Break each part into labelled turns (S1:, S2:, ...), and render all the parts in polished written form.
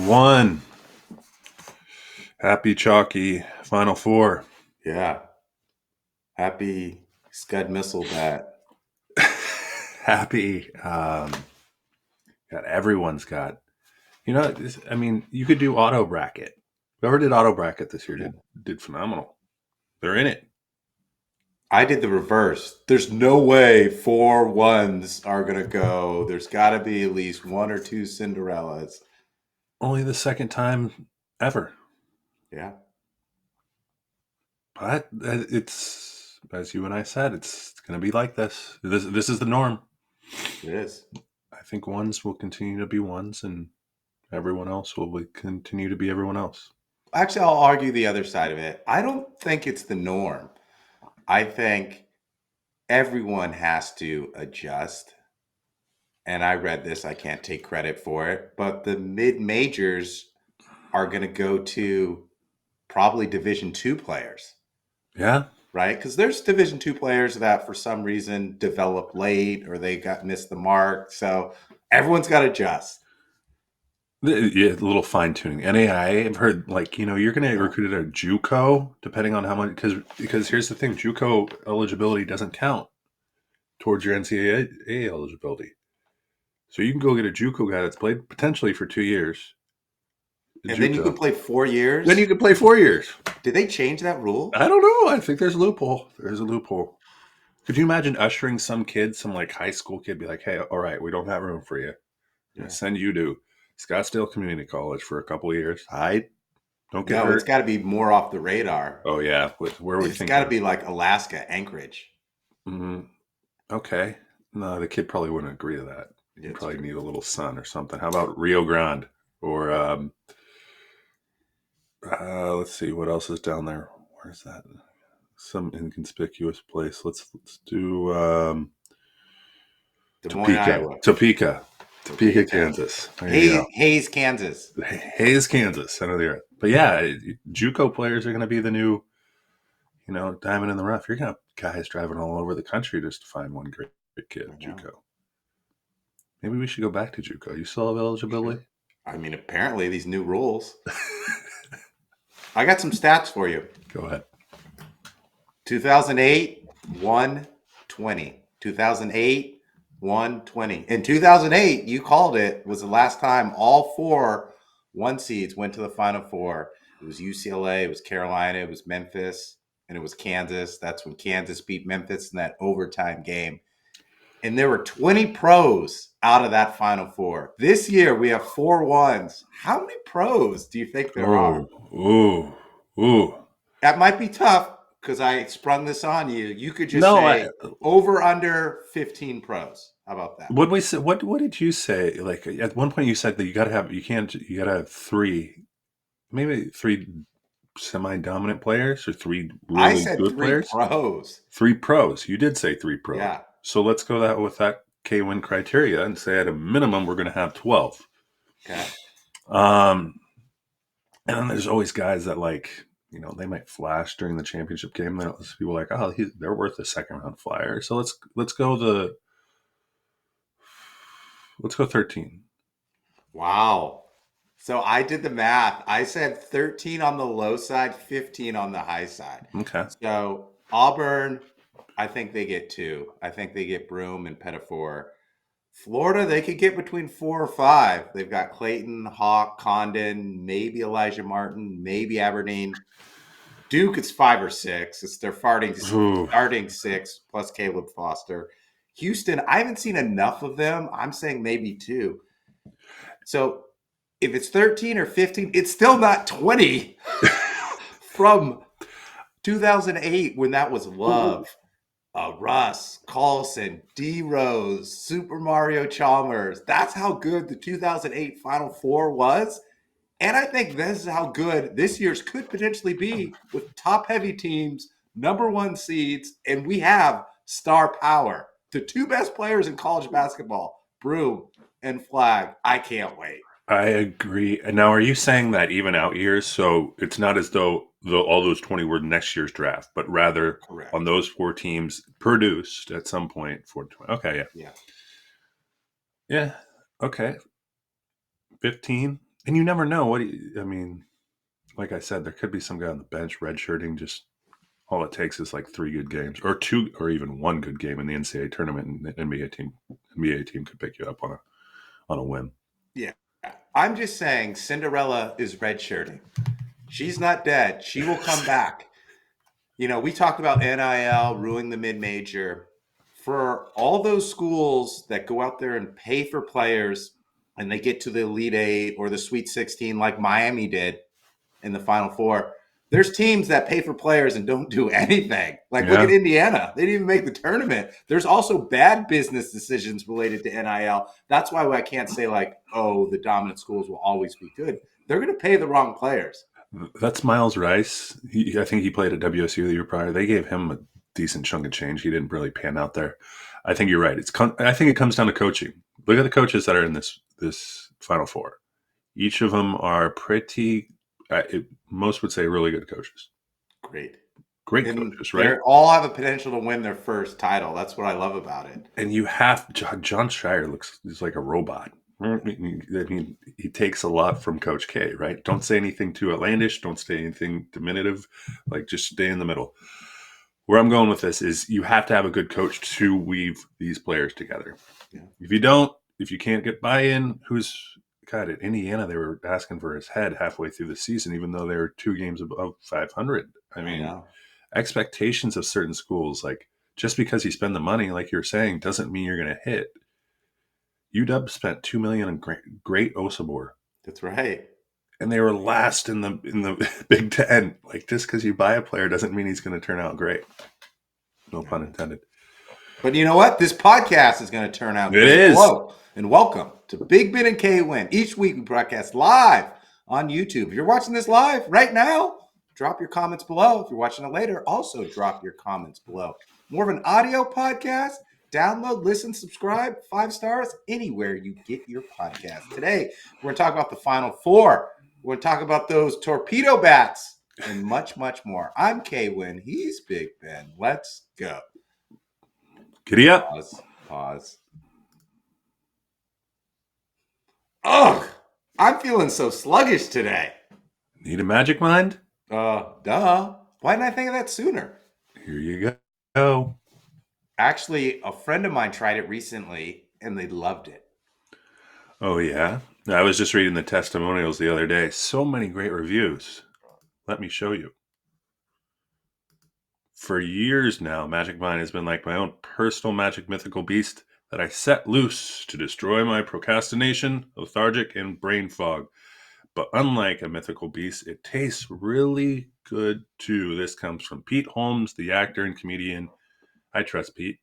S1: One. Happy Chalky Final Four.
S2: Yeah. Happy Scud Missile Bat.
S1: Happy. Everyone's got. You could do auto bracket. Whoever did auto bracket this year did phenomenal. They're in it.
S2: I did the reverse. There's no way 4 ones are going to go. There's got to be at least 1 or 2 Cinderellas.
S1: Only the second time ever.
S2: Yeah.
S1: But it's, as you and I said, it's going to be like this. This is the norm.
S2: It is.
S1: I think ones will continue to be ones, and everyone else will continue to be everyone else.
S2: Actually, I'll argue the other side of it. I don't think it's the norm. I think everyone has to adjust. And I read this, I can't take credit for it, but the mid-majors are going to go to probably Division II players.
S1: Yeah.
S2: Right? Because there's Division II players that for some reason develop late or they missed the mark. So everyone's got to adjust.
S1: Yeah, a little fine tuning. NAI, I've heard you're going to get recruited at JUCO depending on how much because here's the thing, JUCO eligibility doesn't count towards your NCAA eligibility. So you can go get a JUCO guy that's played potentially for 2 years.
S2: And then you can play 4 years.
S1: Then you can play 4 years.
S2: Did they change that rule?
S1: I don't know. I think there's a loophole. There's a loophole. Could you imagine ushering some high school kid, be like, "Hey, all right, we don't have room for you. I'm gonna send you to Scottsdale Community College for a couple of years. Don't get hurt."
S2: It's got to be more off the radar.
S1: Oh yeah, where we think
S2: it's got to be like Alaska, Anchorage.
S1: Mm-hmm. Okay, no, the kid probably wouldn't agree to that. You probably
S2: true.
S1: need a little sun or something. How about Rio Grande or let's see what else is down there. Where's that? Some inconspicuous place. Let's do Topeka, Kansas.
S2: Hayes, Kansas.
S1: Hayes, Kansas, center of the earth. But yeah, JUCO players are going to be the new, diamond in the rough. You're going to have guys driving all over the country just to find one great kid at JUCO. Maybe we should go back to JUCO. You still have eligibility?
S2: I mean, apparently these new rules. I got some stats for you.
S1: Go ahead.
S2: 2008, 120. 2008, 120. In 2008, you called it, was the last time all 4 1 seeds went to the Final Four. It was UCLA, it was Carolina, it was Memphis, and it was Kansas. That's when Kansas beat Memphis in that overtime game. And there were 20 pros out of that Final Four. This year, we have 4 ones. How many pros do you think there are?
S1: Ooh.
S2: That might be tough because I sprung this on you. You could just say over under 15 pros. How about that?
S1: What we said? What did you say? Like at one point, you said that you got to have 3, maybe 3 semi-dominant players or 3 really good players.
S2: 3 pros.
S1: 3 pros. You did say 3 pros.
S2: Yeah.
S1: So let's go with that K Winn criteria and say at a minimum we're going to have 12.
S2: Okay.
S1: And then there's always guys that they might flash during the championship game. There's people like, oh, they're worth a second round flyer. So let's go 13.
S2: Wow. So I did the math. I said 13 on the low side, 15 on the high side.
S1: Okay.
S2: So Auburn, I think they get 2. I think they get Broome and Pettifor. Florida, they could get between 4 or 5. They've got Clayton, Hawk, Condon, maybe Elijah Martin, maybe Aberdeen. Duke, it's 5 or 6. It's their starting 6 plus Caleb Foster. Houston, I haven't seen enough of them. I'm saying maybe 2. So if it's 13 or 15, it's still not 20 from 2008 when that was Love, Russ, Carlson, D. Rose, Super Mario Chalmers. That's how good the 2008 Final Four was. And I think this is how good this year's could potentially be with top-heavy teams, number 1 seeds, and we have star power. The 2 best players in college basketball, Broome and Flagg. I can't wait.
S1: I agree. And now, are you saying that even out years? So it's not as though all those 20 were next year's draft, but rather
S2: Correct.
S1: On those 4 teams produced at some point for 20. Okay,
S2: Yeah.
S1: Yeah. Okay. 15. And you never know I mean, like I said, there could be some guy on the bench redshirting. Just all it takes is like 3 good games, or 2, or even 1 good game in the NCAA tournament, and the NBA team could pick you up on a whim.
S2: Yeah. I'm just saying Cinderella is redshirting. She's not dead. She will come back. We talked about NIL ruining the mid-major. For all those schools that go out there and pay for players and they get to the Elite Eight or the Sweet 16 like Miami did in the Final Four, there's teams that pay for players and don't do anything. Like, look at
S1: Yeah,
S2: Indiana. They didn't even make the tournament. There's also bad business decisions related to NIL. That's why I can't say, like, oh, the dominant schools will always be good. They're going to pay the wrong players.
S1: that's Miles Rice. I think he played at WSU the year prior. They gave him a decent chunk of change. He didn't really pan out there. I think you're right. I think it comes down to coaching. Look at the coaches that are in this Final Four. Each of them are pretty. Most would say really good coaches.
S2: Great.
S1: Great
S2: And
S1: coaches,
S2: they
S1: right?
S2: all have a potential to win their first title. That's what I love about it.
S1: And you have John Shire he's like a robot. I mean, he takes a lot from Coach K, right? Don't say anything too outlandish. Don't say anything diminutive. Like, just stay in the middle. Where I'm going with this is you have to have a good coach to weave these players together.
S2: Yeah.
S1: If you don't, if you can't get buy-in, God, at Indiana, they were asking for his head halfway through the season, even though they were 2 games above 500. I
S2: I
S1: mean,
S2: know.
S1: expectations of certain schools, like, just because you spend the money, like you're saying, doesn't mean you're going to hit. UW spent $2 million on great Osabor,
S2: That's right.
S1: and they were last in the Big Ten. Like, just because you buy a player doesn't mean he's going to turn out great. No pun intended.
S2: But you know what? This podcast is going to turn out
S1: It
S2: great.
S1: is.
S2: Hello and welcome to Big Ben and K Winn. Each week we broadcast live on YouTube. If you're watching this live right now, drop your comments below. If you're watching it later, also drop your comments below. More of an audio podcast. Download, listen, subscribe, 5 stars anywhere you get your podcast. Today, we're going to talk about the Final Four. We're going to talk about those torpedo bats and much, much more. I'm K Winn. He's Big Ben. Let's go.
S1: Giddy up.
S2: Pause. Ugh, I'm feeling so sluggish today.
S1: Need a magic mind?
S2: Duh. Why didn't I think of that sooner?
S1: Here you go.
S2: Actually, a friend of mine tried it recently and they loved it.
S1: Oh, yeah. I was just reading the testimonials the other day. So many great reviews. Let me show you. For years now, Magic Mind has been like my own personal magic mythical beast that I set loose to destroy my procrastination, lethargic, and brain fog. But unlike a mythical beast, it tastes really good too. This comes from Pete Holmes, the actor and comedian. I trust Pete.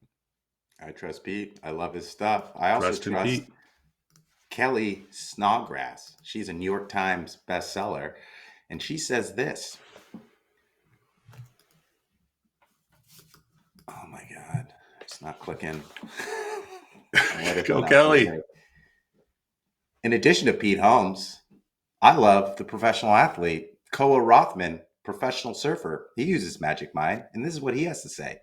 S2: I trust Pete. I love his stuff. I also
S1: Trust in
S2: trust
S1: Pete.
S2: Kelly Snodgrass. She's a New York Times bestseller. And she says this. Oh my God. It's not clicking.
S1: Go, Kelly.
S2: In addition to Pete Holmes, I love the professional athlete, Koa Rothman, professional surfer. He uses Magic Mind, and this is what he has to say.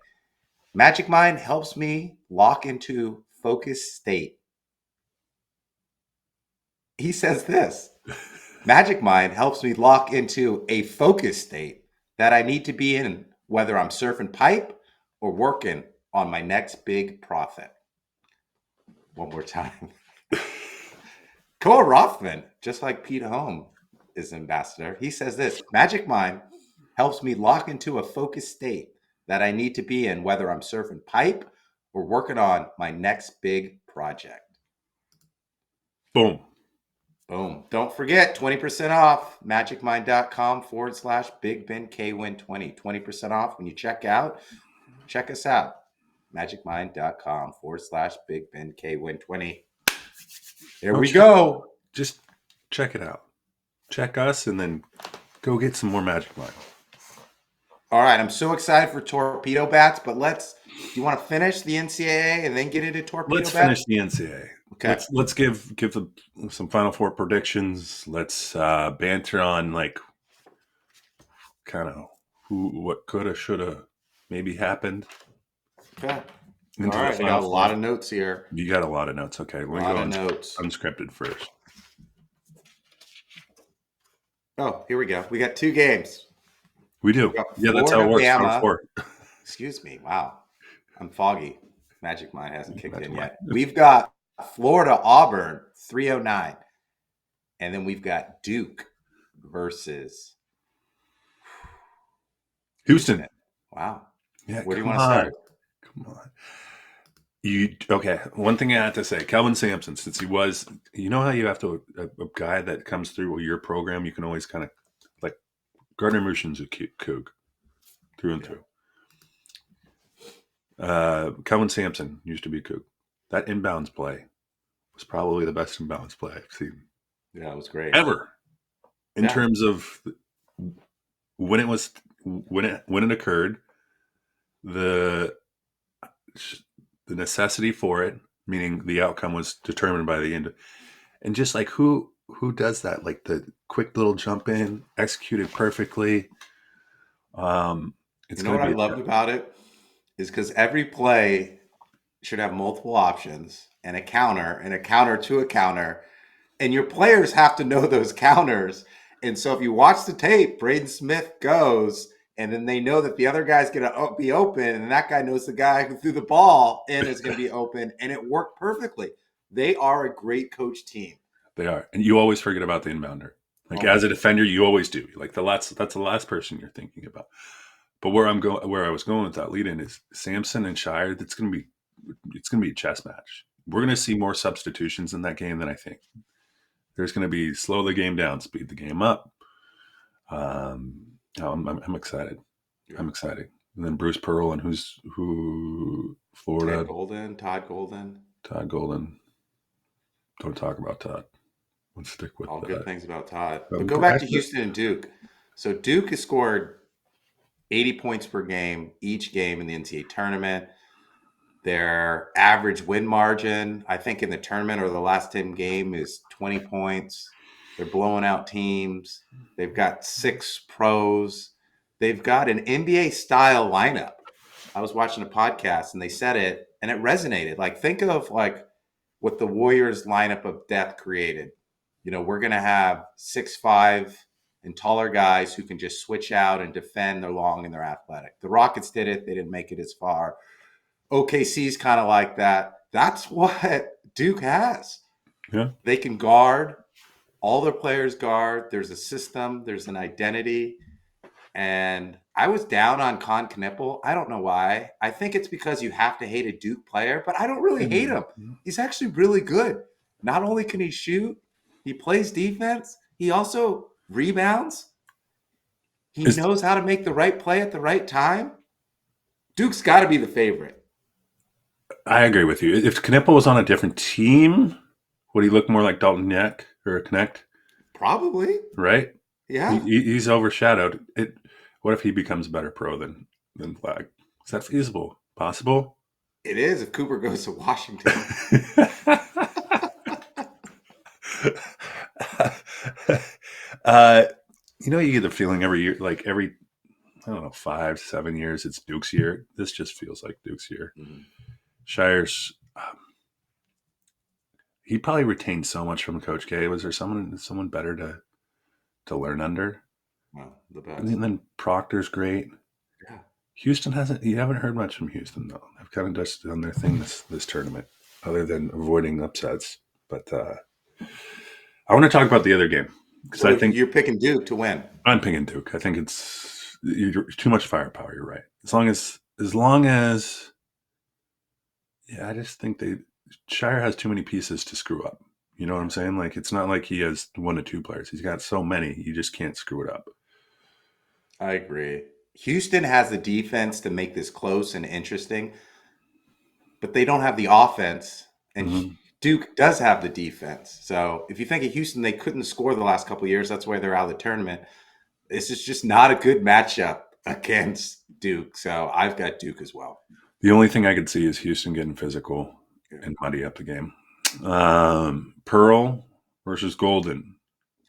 S2: Magic Mind helps me lock into focused state. He says this. Magic Mind helps me lock into a focused state that I need to be in, whether I'm surfing pipe or working on my next big profit. One more time. Koa Rothman, just like Pete Holmes is ambassador, he says this. Magic Mind helps me lock into a focused state that I need to be in, whether I'm surfing pipe or working on my next big project.
S1: Boom.
S2: Boom. Don't forget 20% off magicmind.com/Big Ben K Winn 20. 20% off when you check out. Check us out. magicmind.com/Big Ben K Winn 20. There we go.
S1: Just check it out. Check us and then go get some more Magic Mind.
S2: All right, I'm so excited for torpedo bats, but do you want to finish the NCAA and then get into torpedo
S1: Let's
S2: bats?
S1: finish the NCAA.
S2: Okay.
S1: Let's give some Final Four predictions. Let's banter on, like, kind of what coulda, shoulda, maybe happened.
S2: Okay. All
S1: Into the
S2: right, I
S1: Final
S2: got a
S1: Four.
S2: lot of notes here.
S1: You got a lot of notes. Okay, let me go on
S2: notes.
S1: unscripted first.
S2: Oh, here we go. We got two games.
S1: We
S2: We
S1: do.
S2: got
S1: Yeah, that's how it
S2: Florida,
S1: works. Final
S2: Bama.
S1: four.
S2: Excuse me. Wow. I'm foggy. Magic Mind hasn't kicked
S1: Imagine
S2: in
S1: why.
S2: yet. We've got Florida, Auburn, 309. And then we've got Duke versus
S1: Houston.
S2: Houston. Wow.
S1: Yeah,
S2: Where do you
S1: come
S2: want to
S1: on.
S2: start?
S1: Come on. You okay? One thing I have to say, Kelvin Sampson, since he was, you know how you have to a guy that comes through your program, you can always kind of like Gardner Mushin's a Coug through and
S2: Yeah.
S1: through. Kelvin Sampson used to be Coug. That inbounds play was probably the best inbounds play I've seen
S2: Yeah, it was great.
S1: ever in
S2: Yeah.
S1: terms of when it was when it occurred, the the necessity for it, meaning the outcome was determined by the end, and just like who does that, like the quick little jump in executed perfectly. It's
S2: You know
S1: going
S2: what
S1: to
S2: I
S1: be a
S2: loved about it is because every play should have multiple options and a counter to a counter. And your players have to know those counters. And so if you watch the tape, Braden Smith goes, and then they know that the other guy's going to be open, and that guy knows the guy who threw the ball in is going to be open, and it worked perfectly. They are a great coach team.
S1: they are, and you always forget about the inbounder. Like
S2: Oh my
S1: as a
S2: god.
S1: defender, you always do. Like that's the last person you're thinking about. But where I was going with that lead in is Samson and Shire. It's going to be a chess match. We're going to see more substitutions in that game than I think. There's going to be slow the game down, speed the game up. I'm excited.
S2: Yeah.
S1: I'm excited. And then Bruce Pearl and who
S2: Ted
S1: Florida,
S2: Golden, Todd Golden,
S1: Todd Golden. Don't talk about Todd. Let's stick with
S2: all good things about Todd. But go back to
S1: actually.
S2: Houston and Duke. So Duke has scored 80 points per game each game in the NCAA tournament. Their average win margin, I think, in the tournament or the last 10 game is 20 points. They're blowing out teams. They've got 6 pros. They've got an NBA style lineup. I was watching a podcast and they said it and it resonated. Like, think of like what the Warriors lineup of death created. We're going to have 6'5" and taller guys who can just switch out and defend. They're long and they're athletic. The Rockets did it. They didn't make it as far. OKC's kind of like that. That's what Duke has.
S1: Yeah.
S2: They can guard. All their players guard. There's a system. There's an identity. And I was down on Con Knipple. I don't know why. I think it's because you have to hate a Duke player, but I don't really hate him. He's actually really good. Not only can he shoot, he plays defense. He also rebounds. He
S1: Is
S2: knows how to make the right play at the right time. Duke's got to be the favorite.
S1: I agree with you. If Knipple was on a different team, would he look more like Dalton Neck or Connect?
S2: Probably.
S1: Right?
S2: Yeah.
S1: He's overshadowed. What if he becomes a better pro than Flag? Is that feasible? Possible?
S2: It is if Cooper goes to Washington.
S1: uh, you get the feeling every year, like every, I don't know, 5, 7 years, it's Duke's year. This just feels like Duke's year.
S2: Mhm.
S1: Shire's, he probably retained so much from Coach K. Was there someone better to learn under?
S2: Well, the
S1: And
S2: best.
S1: then Proctor's great.
S2: Yeah.
S1: Houston hasn't. You haven't heard much from Houston though. They've kind of just done their thing this tournament, other than avoiding upsets. But I want to talk about the other game because
S2: So
S1: I think
S2: you're picking Duke to win.
S1: I'm picking Duke. I think it's too much firepower. You're right. As long as yeah, I just think Shire has too many pieces to screw up. You know what I'm saying? Like it's not like he has 1 to 2 players. He's got so many. You just can't screw it up.
S2: I agree. Houston has the defense to make this close and interesting, but they don't have the offense. And
S1: Hmm.
S2: Duke does have the defense. So if you think of Houston, they couldn't score the last couple of years. That's why they're out of the tournament. This is just not a good matchup against Duke. So I've got Duke as well.
S1: The only thing I could see is Houston getting physical
S2: Yeah.
S1: and muddy up the game. Pearl versus Golden.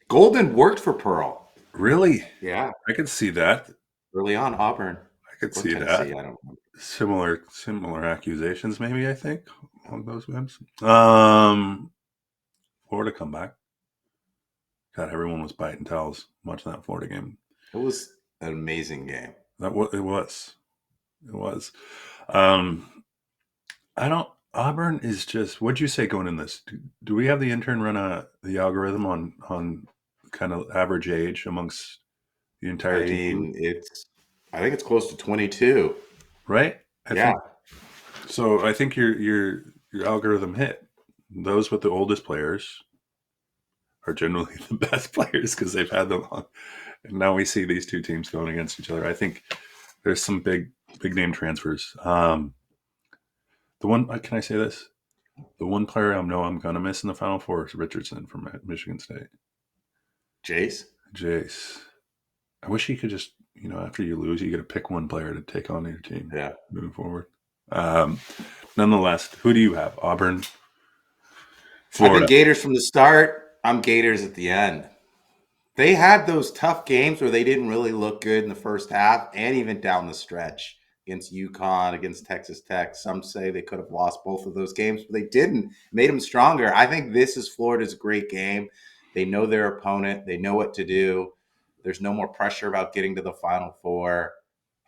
S2: Golden worked for Pearl.
S1: Really?
S2: Yeah.
S1: I could see that.
S2: Early on, Auburn
S1: I could
S2: or
S1: see that.
S2: Tennessee. I don't know.
S1: Similar accusations, maybe, I think, on those wins. Florida comeback. God, everyone was biting towels watching that Florida game.
S2: It was an amazing game.
S1: It was. It was. Um, I don't. Auburn is just. What'd you say going in this? Do we have the intern run the algorithm on kind of average age amongst the entire
S2: I
S1: team?
S2: mean, I think it's close to 22.
S1: Right. I
S2: Yeah.
S1: think so. I think your algorithm hit. Those with the oldest players are generally the best players because they've had them long. And now we see these two teams going against each other. I think there's some big name transfers. The one can I say this? The one player I know I'm gonna miss in the Final Four is Richardson from Michigan State.
S2: Jace?
S1: Jace. I wish he could just after you lose, you get to pick one player to take on your team
S2: Yeah.
S1: moving forward. Um, Nonetheless, who do you have? Auburn,
S2: I've been
S1: Florida.
S2: Gators from the start. I'm Gators at the end. They had those tough games where they didn't really look good in the first half and even down the stretch against UConn, against Texas Tech. Some say they could have lost both of those games, but they didn't. Made them stronger. I think this is Florida's great game. They know their opponent. They know what to do. There's no more pressure about getting to the Final Four.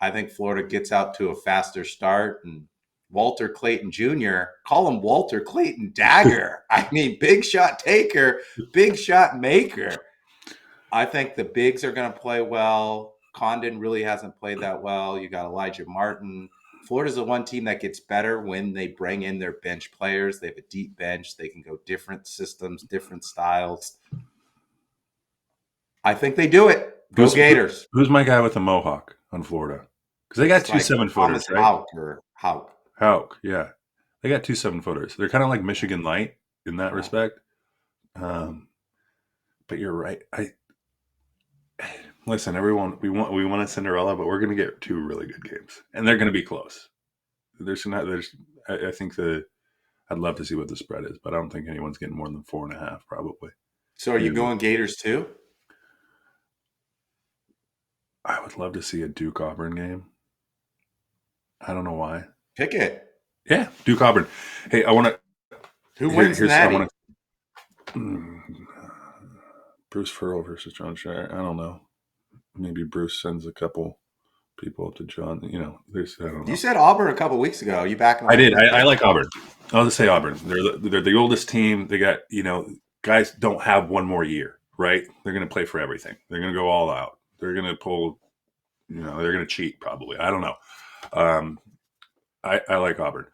S2: I think Florida gets out to a faster start, and Walter Clayton Jr., call him Walter Clayton Dagger. I mean, big shot taker, big shot maker. I think the bigs are going to play well. Condon really hasn't played that well. You got Elijah Martin. Florida's the one team that gets better when they bring in their bench players. They have a deep bench. They can go different systems, different styles. I think they do it. Go Gators.
S1: Who's my guy with the mohawk on Florida? Because they got
S2: It's
S1: two
S2: like
S1: 7-footers,
S2: Thomas
S1: right?
S2: Houck or Houck.
S1: Hauk, yeah, they got two 7-footers. They're kind of like Michigan Light in that
S2: Yeah.
S1: respect. Um, but you're right. I listen, everyone. We want a Cinderella, but we're going to get two really good games, and they're going to be close. There's not. There's. I think I'd love to see what the spread is, but I don't think anyone's getting more than 4.5, probably.
S2: So are you
S1: Maybe.
S2: going Gators too?
S1: I would love to see a Duke Auburn game. I don't know why.
S2: Pick it.
S1: Yeah, Duke Auburn. Hey, I want to.
S2: Who wins
S1: Here's I
S2: Natty?
S1: want to. Bruce Furrow versus John Shire. I don't know. Maybe Bruce sends a couple people up to John. There's I don't
S2: You
S1: know.
S2: said Auburn a couple weeks ago. Are you backing
S1: I
S2: off of
S1: did.
S2: that
S1: I
S2: pick?
S1: like Auburn. I'll just say Auburn. They're the oldest team. They got guys don't have one more year, right? They're going to play for everything. They're going to go all out. They're going to pull. They're going to cheat probably. I don't know. Um, I like Auburn.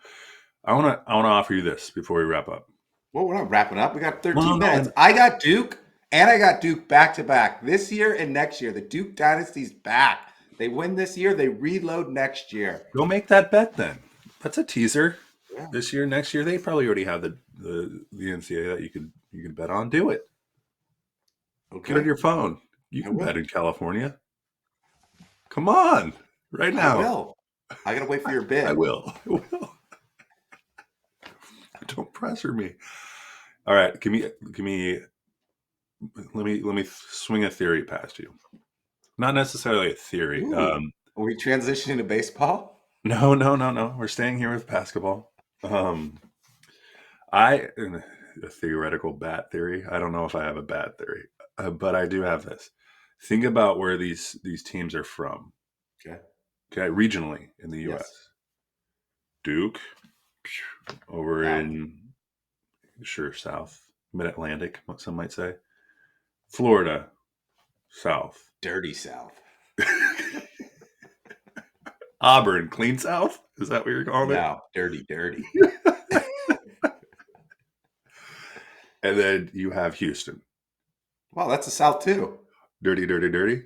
S1: I want to offer you this before we wrap up.
S2: Well, we're not wrapping up. We got
S1: No,
S2: 13
S1: no,
S2: minutes.
S1: no.
S2: I got Duke, and I got Duke back to back this year and next year. The Duke dynasty's back. They win this year, they reload next year.
S1: Go make that bet then. That's a teaser.
S2: Yeah.
S1: This year, next year, they probably already have the NCAA that you could bet on. Do it. Get it on
S2: Okay.
S1: your phone. You
S2: I
S1: can bet
S2: will.
S1: in California. Come on, right
S2: I
S1: now.
S2: will. I gotta wait for your
S1: I
S2: bid.
S1: will. I will. Don't pressure me. All right, give me. Let me swing a theory past you. Not necessarily a theory.
S2: Ooh. Are we transitioning to baseball?
S1: No, no, no, no. We're staying here with basketball. I a theoretical bat theory. I don't know if I have a bat theory, but I do have this. Think about where these teams are from.
S2: Okay.
S1: Okay, regionally in the
S2: Yes.
S1: U.S. Duke over
S2: South.
S1: in South Mid Atlantic. Some might say Florida South.
S2: Dirty South.
S1: Auburn clean South. Is that what you're calling it?
S2: No, dirty, dirty.
S1: And then you have Houston.
S2: Well, that's the South too.
S1: Dirty, dirty, dirty.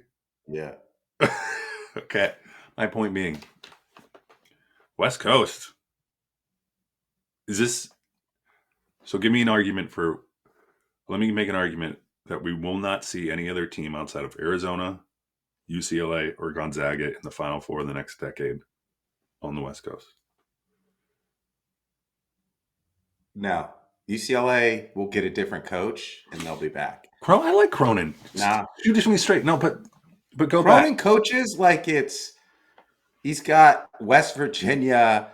S2: Yeah.
S1: Okay. My point being, West Coast. Is this so? Give me an argument for. Let me make an argument that we will not see any other team outside of Arizona, UCLA, or Gonzaga in the Final Four in the next decade on the West Coast.
S2: No. UCLA will get a different coach and they'll be back.
S1: I like Cronin.
S2: Nah.
S1: Shoot this me straight. No, but go
S2: Cronin
S1: back.
S2: coaches like he's got West Virginia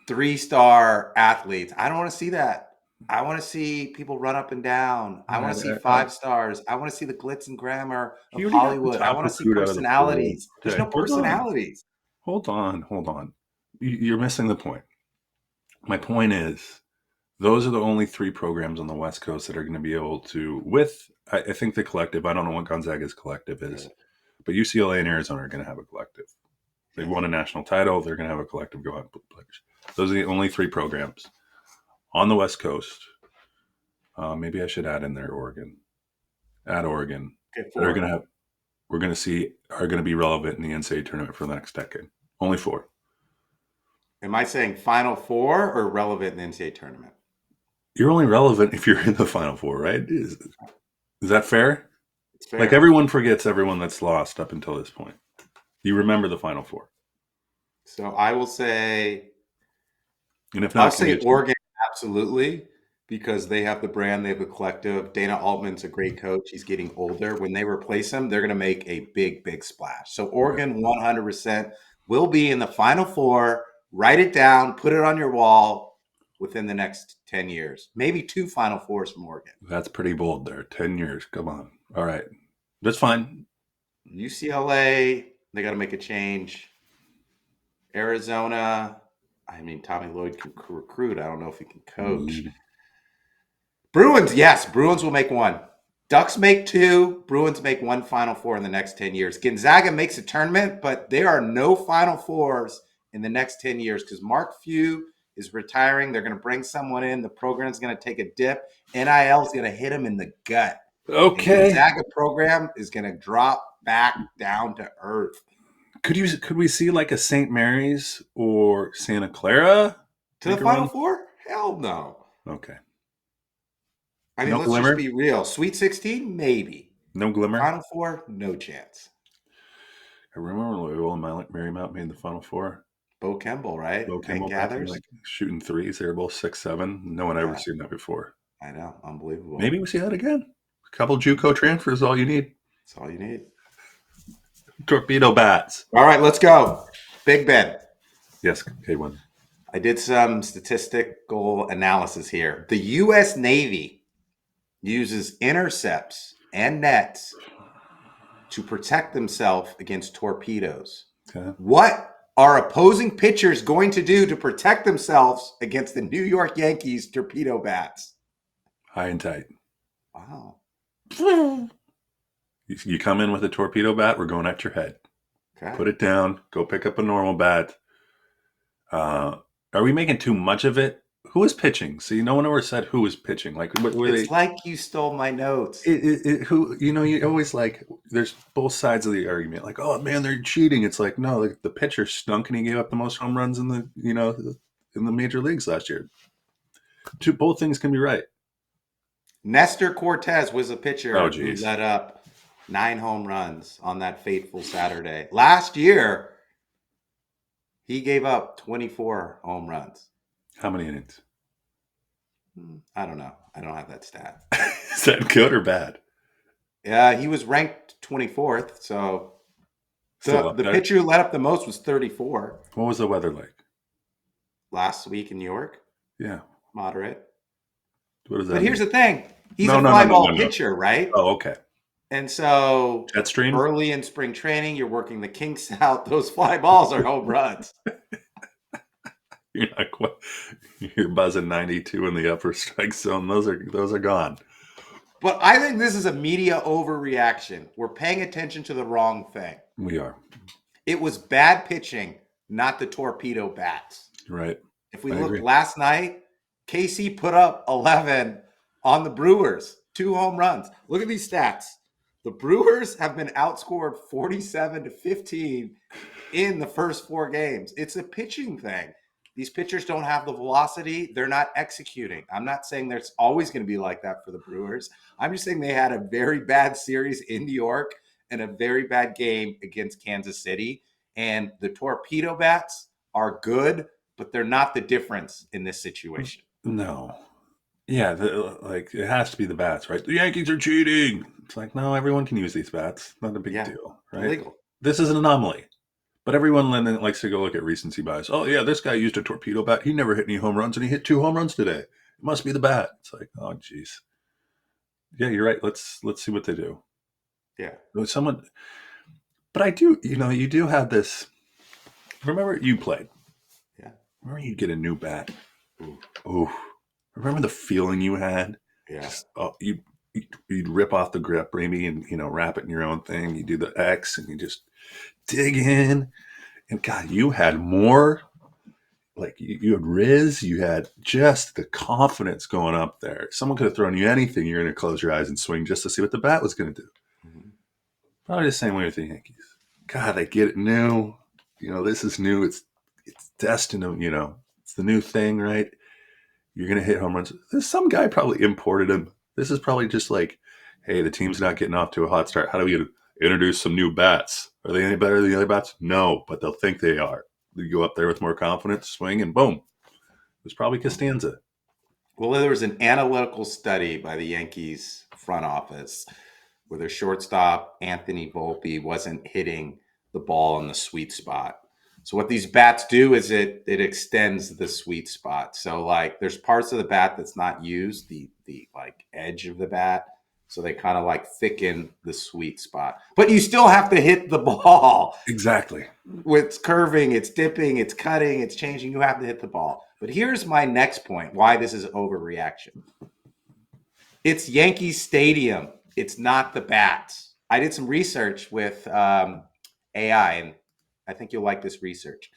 S2: 3-star athletes. I don't want to see that. I want to see people run up and down. I want to see
S1: I,
S2: 5 stars. I want to see the glitz and glamour
S1: he
S2: of
S1: already got the
S2: Hollywood. I
S1: top
S2: want to see
S1: recruit out of the pool.
S2: personalities. There's
S1: Okay,
S2: no
S1: hold on.
S2: personalities.
S1: Hold on. Hold on. You're missing the point. My point is, those are the only three programs on the West Coast that are going to be able to, with, I think the collective, I don't know what Gonzaga's collective is,
S2: Right.
S1: but UCLA and Arizona are going to have a collective. They've won a national title. They're going to have a collective go out and put players. Those are the only three programs on the West Coast. Maybe I should add in there Oregon. Add Oregon.
S2: Okay,
S1: That are going to
S2: 4.
S1: have, we're going to see, are going to be relevant in the NCAA tournament for the next decade. Only four.
S2: Am I saying Final Four or relevant in the NCAA tournament?
S1: You're only relevant if you're in the Final Four, right? Is that fair?
S2: It's
S1: Like
S2: fair.
S1: everyone forgets everyone that's lost up until this point. You remember the Final Four.
S2: So I will say,
S1: And if
S2: I'll
S1: not, can
S2: say
S1: you just,
S2: Oregon absolutely because they have the brand, they have the collective. Dana Altman's a great coach. He's getting older. When they replace him, they're going to make a big, big splash. So
S1: okay.
S2: Oregon 100% will be in the Final Four. Write it down, put it on your wall within the next 10 years. Maybe 2 Final Fours from Oregon.
S1: That's pretty bold there. 10 years. Come on. All right. That's fine.
S2: UCLA, they got to make a change. Arizona, I mean, Tommy Lloyd can recruit. I don't know if he can coach.
S1: Mm.
S2: Bruins, yes, Bruins will make 1. Ducks make 2. Bruins make 1 Final Four in the next 10 years. Gonzaga makes a tournament, but there are no Final Fours in the next 10 years because Mark Few is retiring. They're going to bring someone in. The program's going to take a dip. NIL is going to hit him in the gut. And
S1: Okay.
S2: Gonzaga program is going to drop back down to earth.
S1: Could we see like a St. Mary's or Santa Clara
S2: To the
S1: make a
S2: Final
S1: run?
S2: Four? Hell no.
S1: Okay.
S2: I mean,
S1: No
S2: let's just
S1: glimmer?
S2: be real. Sweet 16, maybe.
S1: No glimmer?
S2: Final Four, no chance.
S1: I remember Loyola and Marymount made the Final Four.
S2: Bo Kemble, right?
S1: Bo
S2: Hank
S1: Kimball back in
S2: Gathers.
S1: like shooting threes. They were both 6'7". No one ever
S2: Yeah,
S1: seen that before.
S2: I know. Unbelievable.
S1: Maybe we see that again. A couple JUCO transfers, all you need.
S2: That's all you need.
S1: Torpedo bats.
S2: All right, let's go. Big Ben.
S1: Yes, K Winn.
S2: I did some statistical analysis here. The U.S. Navy uses intercepts and nets to protect themselves against torpedoes.
S1: Okay.
S2: What are opposing pitchers going to do to protect themselves against the New York Yankees torpedo bats?
S1: High and tight.
S2: Wow.
S1: You come in with a torpedo bat, we're going at your head.
S2: Okay.
S1: Put it down. Go pick up a normal bat. Are we making too much of it? Who is pitching? See, no one ever said who was pitching. Like, what were
S2: It's
S1: they?
S2: like you stole my notes.
S1: Who? You always like. There's both sides of the argument. Like, oh man, they're cheating. It's like, no, like the pitcher stunk and he gave up the most home runs in the in the major leagues last year. Both things can be right.
S2: Nestor Cortez was a
S1: Oh,
S2: pitcher who
S1: geez.
S2: let up 9 home runs on that fateful Saturday. Last year, he gave up 24 home runs.
S1: How many innings?
S2: I don't know. I don't have that stat.
S1: Is that good or bad?
S2: He was ranked 24th, so
S1: Still up
S2: the
S1: there.
S2: pitcher who let up the most was 34
S1: What was the weather like?
S2: last week in New York.
S1: Yeah.
S2: Moderate.
S1: What does
S2: But
S1: that
S2: here's
S1: mean?
S2: the thing. He's
S1: No,
S2: a
S1: no, no,
S2: fly
S1: no,
S2: ball
S1: no, no.
S2: pitcher, right?
S1: Oh, okay.
S2: And so
S1: Jet stream.
S2: early in spring training, you're working the kinks out. Those fly balls are home runs.
S1: You're not quite. You're buzzing 92 in the upper strike zone. Those are gone.
S2: But I think this is a media overreaction. We're paying attention to the wrong thing.
S1: We are
S2: It was bad pitching, not the torpedo bats.
S1: right.
S2: If we
S1: I
S2: looked
S1: agree.
S2: last night, KC put up 11 on the Brewers, 2 home runs. Look at these stats. The Brewers have been outscored 47-15 in the first 4 games. It's a pitching thing. These pitchers don't have the velocity. They're not executing. I'm not saying there's always going to be like that for the Brewers. I'm just saying they had a very bad series in New York and a very bad game against Kansas City. And the torpedo bats are good, but they're not the difference in this situation.
S1: No. Yeah, like it has to be the bats, right? The Yankees are cheating. It's like, no, everyone can use these bats. Not a big
S2: Yeah,
S1: deal, right?
S2: illegal.
S1: This is an anomaly. But everyone likes to go look at recency bias. Oh yeah, this guy used a torpedo bat. He never hit any home runs, and he hit 2 home runs today. It must be the bat. It's like, oh, geez. Yeah, you're right. Let's see what they do.
S2: Yeah.
S1: Someone, but I do. You do have this. Remember, you played.
S2: Yeah.
S1: Remember, you get a new bat.
S2: Ooh.
S1: Oh, remember the feeling you had?
S2: Yeah.
S1: Just you'd rip off the grip, maybe, and wrap it in your own thing. You do the X, and you just dig in. And God, you had more. Like you had Riz, you had just the confidence going up there. Someone could have thrown you anything. You're going to close your eyes and swing just to see what the bat was going to do.
S2: Mhm.
S1: Probably the same way with the Yankees. God, they get it new. This is new. It's destined to, it's the new thing, right? You're going to hit home runs. There's some guy probably imported him. This is probably just like, hey, the team's not getting off to a hot start. How do we introduce some new bats? Are they any better than the other bats? No, but they'll think they are. You go up there with more confidence, swing, and boom. It was probably Costanza.
S2: Well, there was an analytical study by the Yankees front office where their shortstop, Anthony Volpe, wasn't hitting the ball in the sweet spot. So what these bats do is it extends the sweet spot. So like there's parts of the bat that's not used, the like edge of the bat. So they kind of like thicken the sweet spot. But you still have to hit the ball.
S1: Exactly.
S2: It's curving, it's dipping, it's cutting, it's changing. You have to hit the ball. But here's my next point why this is overreaction. It's Yankee Stadium. It's not the bats. I did some research with AI, and I think you'll like this research.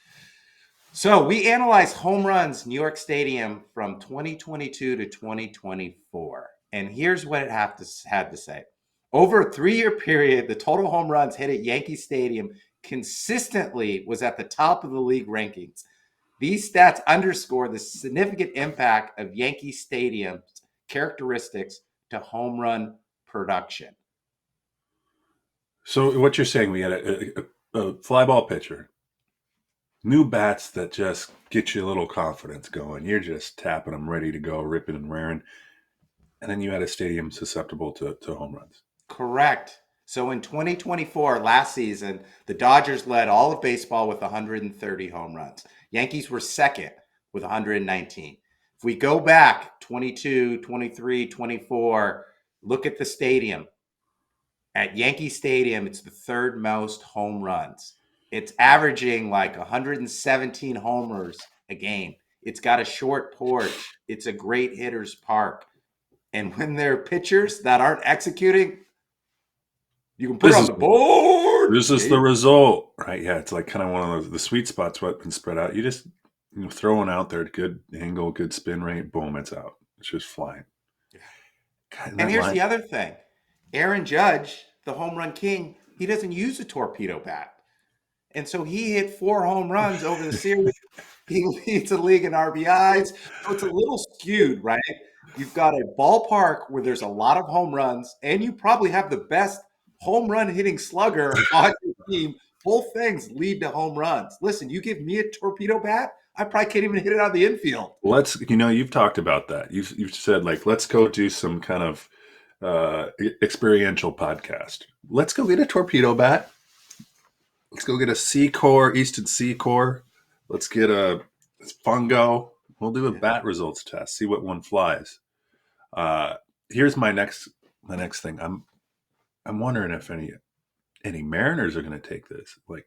S2: So we analyzed home runs New York Stadium from 2022 to 2024. And here's what it had to say. Over a 3-year period, the total home runs hit at Yankee Stadium consistently was at the top of the league rankings. These stats underscore the significant impact of Yankee Stadium's characteristics to home run production.
S1: So what you're saying, we had a fly ball pitcher, new bats that just get you a little confidence going. You're just tapping them, ready to go, ripping and raring. And then you had a stadium susceptible to home runs.
S2: Correct. So in 2024, last season, the Dodgers led all of baseball with 130 home runs. Yankees were second with 119. If we go back 22, 23, 24, look at the stadium. At Yankee Stadium, it's the third most home runs. It's averaging like 117 homers a game. It's got a short porch. It's a great hitter's park. And when there are pitchers that aren't executing, you can put it on the board.
S1: This is the result, right? Yeah, it's like kind of one of those, the sweet spots what can spread out. You just throw one out there, good angle, good spin rate, boom, it's out. It's just flying.
S2: God, and here's the other thing. Aaron Judge, the home run king, he doesn't use a torpedo bat. And so he hit 4 home runs over the series. He leads the league in RBIs. So it's a little skewed, right? You've got a ballpark where there's a lot of home runs, and you probably have the best home run hitting slugger on your team. Both things lead to home runs. Listen, you give me a torpedo bat, I probably can't even hit it out of the infield.
S1: You've talked about that. You've said, like, let's go do some kind of experiential podcast. Let's go get a torpedo bat. Let's go get a C-Core, Easton C-Core. Let's get a fungo. We'll do a bat results test. See what one flies. Here's my next thing. I'm wondering if any Mariners are going to take this. Like,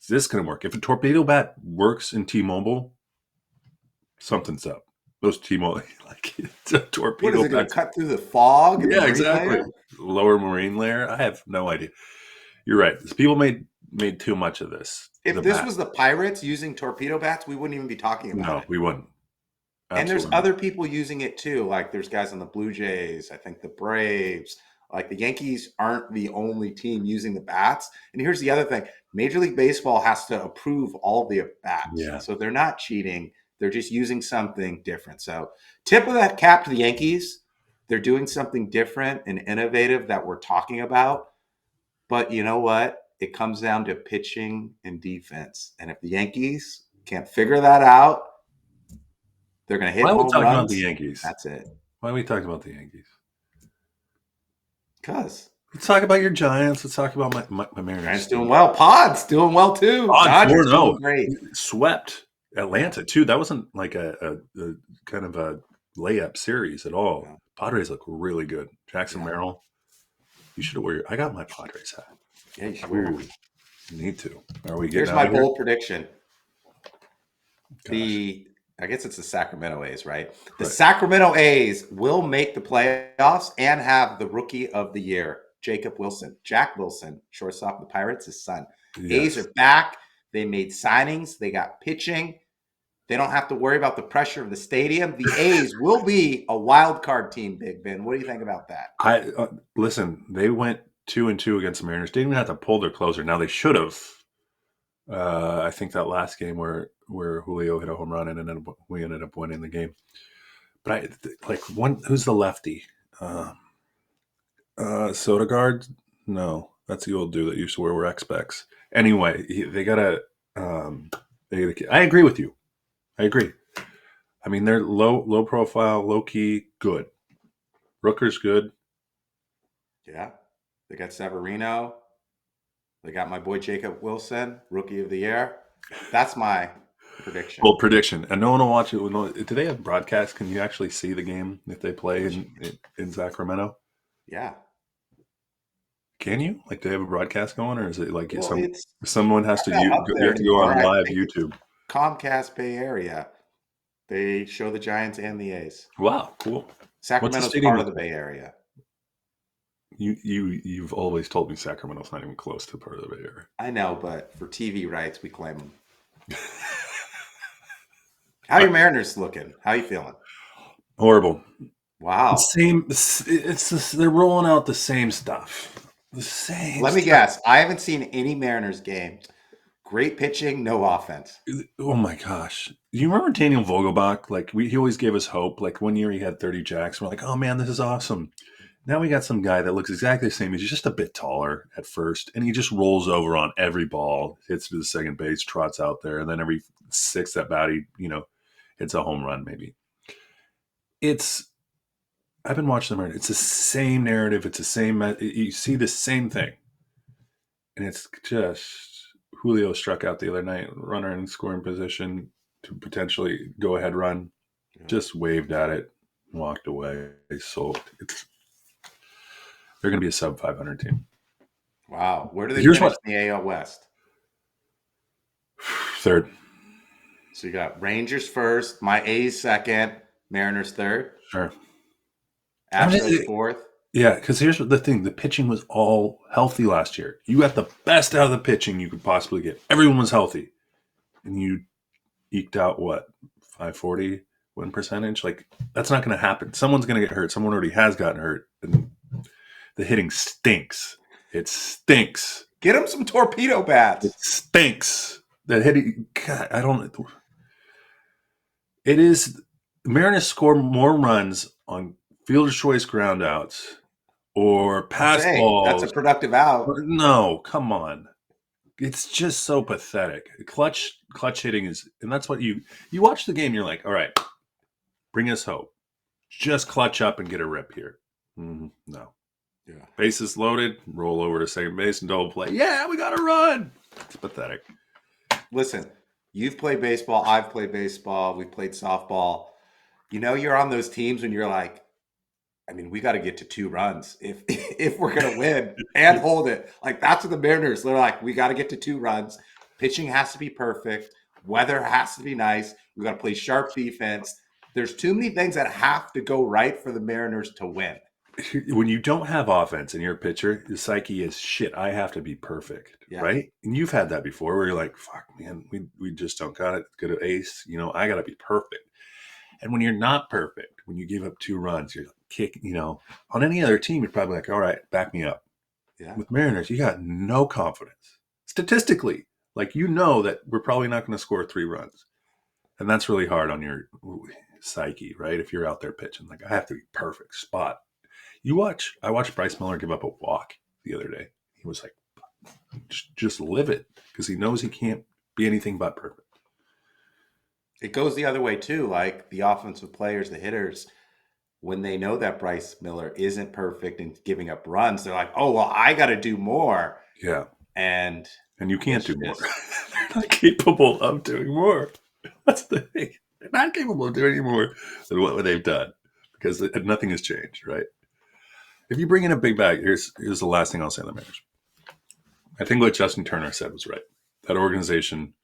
S1: is this going to work? If a torpedo bat works in T-Mobile, something's up. Those T-Mobile, like, it's a torpedo.
S2: What is it going to cut through the fog?
S1: Yeah, exactly. Lower marine layer. I have no idea. You're right. People made too much of this.
S2: If this was the Pirates using torpedo bats, we wouldn't even be talking about it.
S1: No, we wouldn't.
S2: Absolutely. And there's other people using it too. Like there's guys on the Blue Jays, I think the Braves. Like the Yankees aren't the only team using the bats. And here's the other thing. Major League Baseball has to approve all the bats.
S1: Yeah.
S2: So they're not cheating. They're just using something different. So tip of that cap to the Yankees. They're doing something different and innovative that we're talking about. But you know what? It comes down to pitching and defense. And if the Yankees can't figure that out, they're going to hit home runs. Why are we talking about the
S1: Yankees?
S2: That's it.
S1: Why are we talking about the Yankees?
S2: Because.
S1: Let's talk about your Giants. Let's talk about my Mariners.
S2: Giants doing well. Pod's doing well, too.
S1: Dodgers doing great. Swept Atlanta, too. That wasn't like a kind of a layup series at all.
S2: Yeah.
S1: Padres look really good. Jackson
S2: Yeah.
S1: Merrill, you should wear. I got my Padres hat.
S2: Yeah, you should wear it.
S1: Ooh, need to. Are we getting
S2: Here's
S1: out
S2: my
S1: of here?
S2: bold prediction.
S1: Gosh,
S2: I guess it's the Sacramento A's, right? The
S1: right.
S2: Sacramento A's will make the playoffs and have the rookie of the year, Jack Wilson, shortstop of the Pirates, his son. A's
S1: Yes.
S2: are back. They made signings. They got pitching. They don't have to worry about the pressure of the stadium. The A's will be a wild card team, Big Ben. What do you think about that?
S1: I listen. They went 2-2 against the Mariners. They didn't even have to pull their closer. Now they should have. I think that last game where Julio hit a home run and we ended up winning the game. But like one who's the lefty? Sodergaard? No, that's the old dude that used to wear X specs. Anyway, they gotta. Um, I agree with you. I agree. I mean, they're low profile, low key, good. Rooker's good.
S2: Yeah. They got Severino. They got my boy Jacob Wilson, rookie of the year. That's my prediction.
S1: Well, prediction, and no one will watch it. Do they have broadcast? Can you actually see the game if they play in Sacramento?
S2: Yeah.
S1: Can you? Like, do they have a broadcast going, or is it like
S2: Well, it's
S1: someone has
S2: I'm
S1: to
S2: not up
S1: you
S2: there
S1: have to go
S2: anymore.
S1: on
S2: I
S1: live
S2: think it's
S1: YouTube?
S2: Comcast Bay Area. They show the Giants and the A's.
S1: Wow, cool. What's the
S2: Sacramento's
S1: stadium
S2: part of
S1: look
S2: the
S1: like?
S2: Bay Area.
S1: You've always told me Sacramento's not even close to part of the Bay Area.
S2: I know, but for TV rights, we claim them. How your Mariners looking? How you feeling?
S1: Horrible. The
S2: Wow.
S1: same. They're rolling out the same stuff. The same
S2: Let me
S1: stuff.
S2: guess. I haven't seen any Mariners game. Great pitching, no offense.
S1: Oh my gosh! You remember Daniel Vogelbach? Like he always gave us hope. Like one year he had 30 jacks. We're like, oh man, this is awesome. Now we got some guy that looks exactly the same. He's just a bit taller at first, and he just rolls over on every ball, hits to the second base, trots out there, and then every sixth at bat, he hits a home run. Maybe it's. I've been watching them. It's the same narrative. It's the same. You see the same thing, and it's just Julio struck out the other night, runner in scoring position to potentially go ahead run.
S2: Yeah.
S1: Just waved at it, walked away. So they're going to be a sub 500 team.
S2: Wow. Where do they
S1: Here's
S2: finish
S1: what
S2: in the AL West?
S1: third.
S2: So you got Rangers first, my A's second, Mariners third,
S1: Sure. I
S2: Astros
S1: mean,
S2: fourth.
S1: yeah, because here's the thing: the pitching was all healthy last year. You got the best out of the pitching you could possibly get. Everyone was healthy, and you eked out what 540 win percentage. Like that's not going to happen. Someone's going to get hurt. Someone already has gotten hurt, and the hitting stinks. It stinks.
S2: Get them some torpedo
S1: It
S2: bats.
S1: stinks. The hitting. God, I don't. It is. Mariners score more runs on fielder's choice groundouts or pass
S2: Hey, that's a
S1: balls.
S2: productive out.
S1: No, come on. It's just so pathetic. Clutch hitting is, and that's what you watch the game. You're like, all right, bring us hope. Just clutch up and get a rip here. No,
S2: Yeah.
S1: bases loaded, roll over to second base and double play. Yeah, we got to run. It's pathetic.
S2: Listen, you've played baseball. I've played baseball. We've played softball. You know, you're on those teams when you're like, I mean, we got to get to 2 runs if if we're gonna win and hold it. Like that's what the Mariners. They're like, we got to get to 2 runs. Pitching has to be perfect. Weather has to be nice. We got to play sharp defense. There's too many things that have to go right for the Mariners to win.
S1: When you don't have offense and you're a pitcher, the psyche is shit. I have to be perfect,
S2: Yeah.
S1: right? And you've had that before, where you're like, "Fuck, man, we just don't got it. Good at ace, I got to be perfect." And when you're not perfect, when you give up 2 runs, you're kicking. On any other team, you're probably like, "All right, back me up."
S2: Yeah.
S1: With Mariners, you got no confidence statistically. Like that we're probably not going to score 3 runs, and that's really hard on your psyche, right? If you're out there pitching, like I have to be perfect spot. I watched Bryce Miller give up a walk the other day. He was like, just live it because he knows he can't be anything but perfect.
S2: It goes the other way too. Like the offensive players, the hitters, when they know that Bryce Miller isn't perfect and giving up runs, they're like, "Oh well, I got to do more."
S1: Yeah.
S2: And
S1: And you can't
S2: it's
S1: do more.
S2: just
S1: They're not capable of doing more. That's the thing. They're not capable of doing any more than what they've done because nothing has changed, right? If you bring in a big bag, here's the last thing I'll say on the Mariners. I think what Justin Turner said was right. That organization,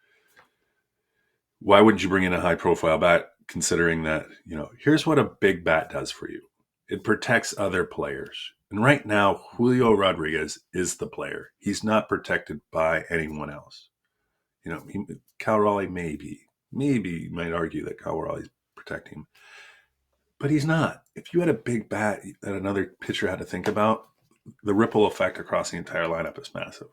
S1: why wouldn't you bring in a high profile bat considering that, here's what a big bat does for you. It protects other players. And right now, Julio Rodriguez is the player. He's not protected by anyone else. Cal Raleigh maybe you might argue that Cal Raleigh's protecting him, but he's not. If you had a big bat that another pitcher had to think about, the ripple effect across the entire lineup is massive.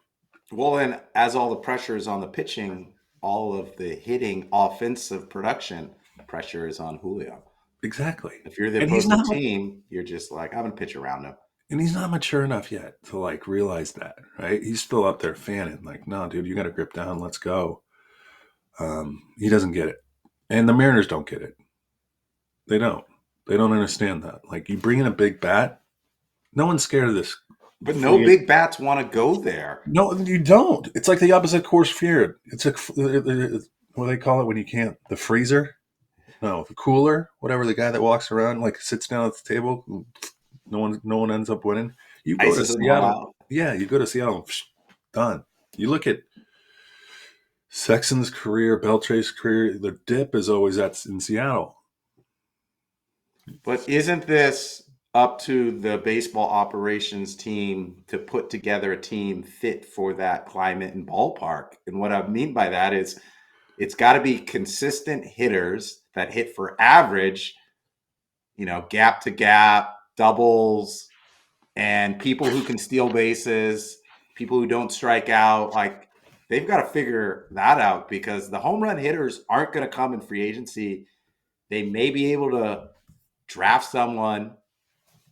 S2: Well, and as all the pressure is on the pitching, all of the hitting offensive production pressure is on Julio.
S1: Exactly.
S2: If you're the
S1: And he's
S2: opposing
S1: not,
S2: team, you're just like, I'm going to pitch around him.
S1: and he's not mature enough yet to realize that, right? He's still up there fanning, like, no, dude, you got to grip down. Let's go. He doesn't get it. And the Mariners don't get it. They don't. They don't understand that. Like, you bring in a big bat, no one's scared of this.
S2: But no big bats want to go there.
S1: No, you don't. It's like the opposite course field. It's what do they call it when you can't? The freezer? No, the cooler. Whatever. The guy that walks around sits down at the table. No one ends up winning. You go to Seattle. Yeah, you go to Seattle. Done. You look at Sexton's career, Beltre's career. The dip is always in Seattle.
S2: But isn't this up to the baseball operations team to put together a team fit for that climate and ballpark? And what I mean by that is it's got to be consistent hitters that hit for average, gap to gap, doubles, and people who can steal bases, people who don't strike out. Like, they've got to figure that out because the home run hitters aren't going to come in free agency. They may be able to draft someone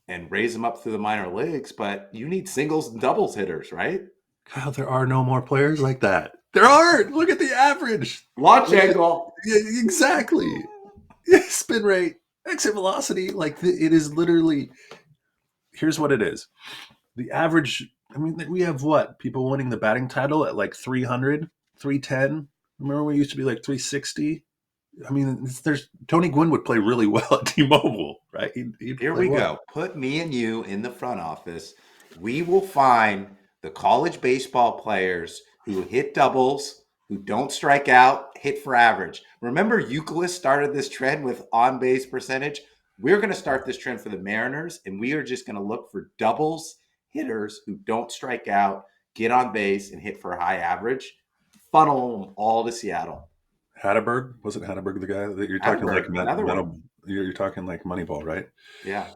S2: and raise them up through the minor leagues, but you need singles and doubles hitters, right?
S1: Kyle, there are no more players like that. There aren't. Look at the average.
S2: Launch angle.
S1: Yeah, exactly. Spin rate, exit velocity. It is literally, here's what it is. The average, we have what? People winning the batting title at 300, 310. Remember we used to be 360? There's Tony Gwynn would play really well at T-Mobile, right?
S2: Here we go. Put me and you in the front office. We will find the college baseball players who hit doubles, who don't strike out, hit for average. Remember, Euclid started this trend with on-base percentage. We're going to start this trend for the Mariners, and we are just going to look for doubles hitters who don't strike out, get on base, and hit for a high average. Funnel them all to Seattle.
S1: Hatterberg, wasn't Hatterberg the guy that you're talking you're talking like Moneyball, right?
S2: Yeah.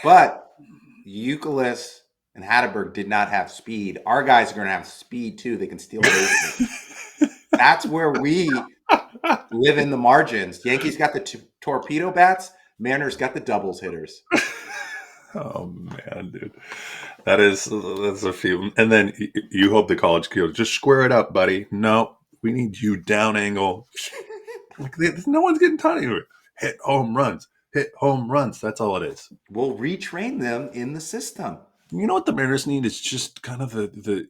S2: But Euclid and Hatterberg did not have speed. Our guys are going to have speed too. They can steal bases. That's where we live in the margins. Yankees got the torpedo bats. Mariners got the doubles hitters.
S1: Oh man, dude, that's a few. And then you hope the college kid just square it up, buddy. No, we need you down angle. No one's getting taught anywhere. Hit home runs. Hit home runs. That's all it is.
S2: We'll retrain them in the system.
S1: You know what the Mariners need is just kind of the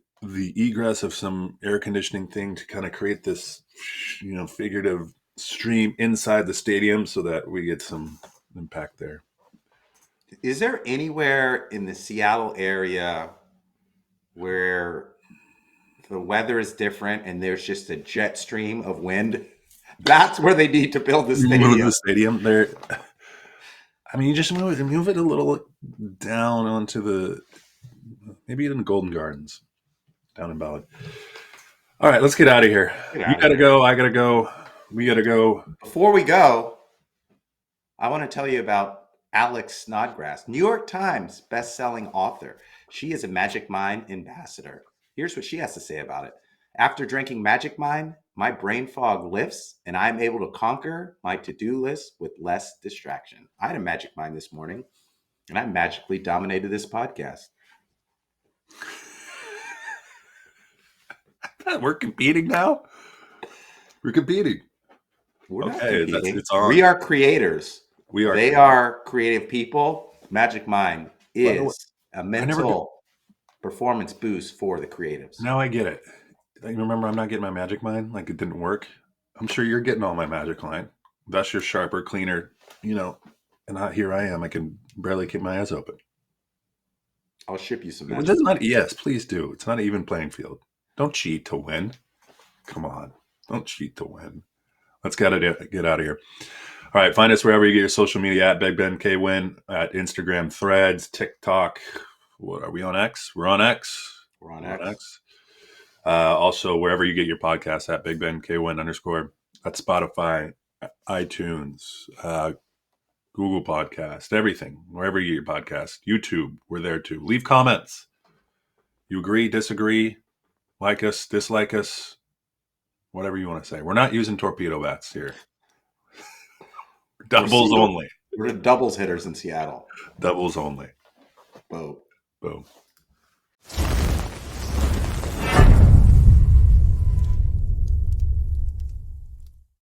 S1: egress of some air conditioning thing to kind of create this, figurative stream inside the stadium so that we get some impact there.
S2: Is there anywhere in the Seattle area where the weather is different and there's just a jet stream of wind? That's where they need to build the stadium.
S1: Move the stadium there. You just move it a little down onto maybe even Golden Gardens down in Ballard. All right, let's get out of here. You gotta go. I gotta go. We gotta go.
S2: Before we go, I want to tell you about Alex Snodgrass, New York Times best-selling author. She is a Magic Mind ambassador. Here's what she has to say about it. After drinking Magic Mind, my brain fog lifts and I'm able to conquer my to-do list with less distraction. I had a Magic Mind this morning and I magically dominated this podcast.
S1: We're competing now? We're competing.
S2: We're not competing.
S1: It's on.
S2: We are creators. They are creative people. Magic Mind is a mental performance boost for the creatives.
S1: Now I get it. You remember I'm not getting my Magic Mind? It didn't work. I'm sure you're getting all my Magic Mind. Thus, you're sharper, cleaner, and here I am. I can barely keep my eyes open.
S2: I'll ship you some
S1: It
S2: matches.
S1: doesn't matter. Yes, please do. It's not an even playing field. Don't cheat to win. Come on. Don't cheat to win. Let's get out of here. All right. Find us wherever you get your social media at Big Ben K Winn, at Instagram, Threads, TikTok. What are we on X? We're on X.
S2: We're on
S1: We're on
S2: X.
S1: X. Also, wherever you get your podcast at Big Ben K Winn _ at Spotify, iTunes, Google Podcast, everything. Wherever you get your podcast, YouTube, we're there too. Leave comments. You agree, disagree, like us, dislike us, whatever you want to say. We're not using torpedo bats here. Doubles only.
S2: We're the doubles hitters in Seattle.
S1: Doubles only.
S2: Boom.
S1: Boom.